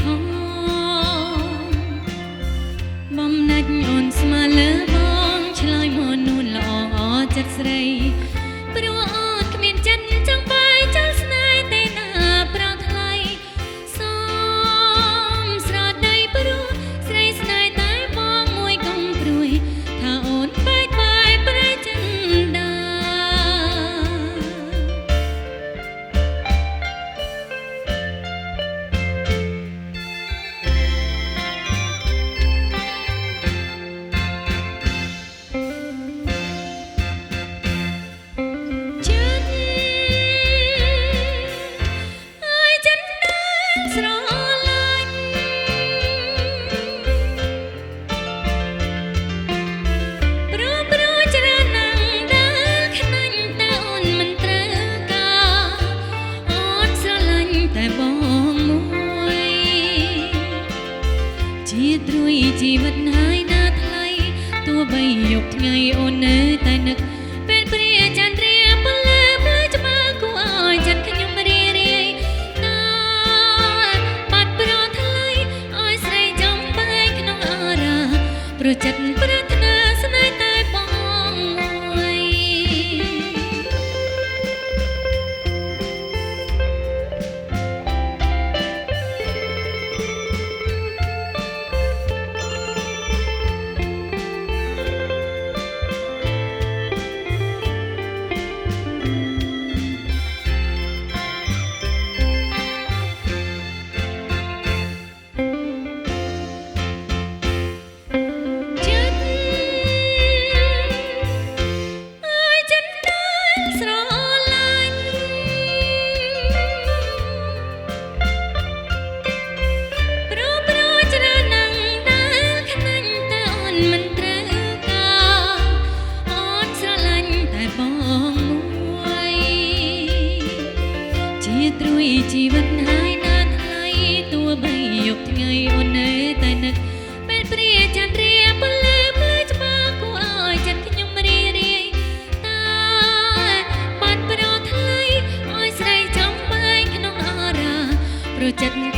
ផងបំណាច់អូនស្មើលើបងឆ្លើយមកនួនល្អចិត្តស្រីព្រោះអូនគ្មានចិត្តចង់បាយចោលស្នេហ៍ទេណាប្រងថ្លៃសូមស្រដីព្រោះស្រីស្នេហ៍តែបងមួយកុំព្រួយថាអូនបែកបាយប្រែចិនដាស្រឡាញ់ព្រោះច្រើនណាស់ដែលខ្នាញ់តែអូនមិនត្រូវការអូនស្រឡាញ់តែបងមួយជាត្រួយជីវិតហើយណាថ្លៃទោះបីយប់ថ្ងៃអូននៅតែនឹកពេលព្រាចន្ទរាពលឺភ្លឺច្បាស់គួរឲ្យចិត្តខ្ញុំរីរាយព្រោះចិត្តប្រាថ្នាស្នេហ៍តែបងមួយត្រួយជីវិតហើយណាថ្លៃទោះបីយប់ថ្ងៃអូននៅតែនឹកពេលព្រាចន្ទរាពលឺភ្លឺច្បាស់គួរឲ្យចិត្តខ្ញុំរីរាយតែបាត់ប្រថ្លៃឲ្យស្រីចំបែកក្នុងអរាព្រោះចិត្ត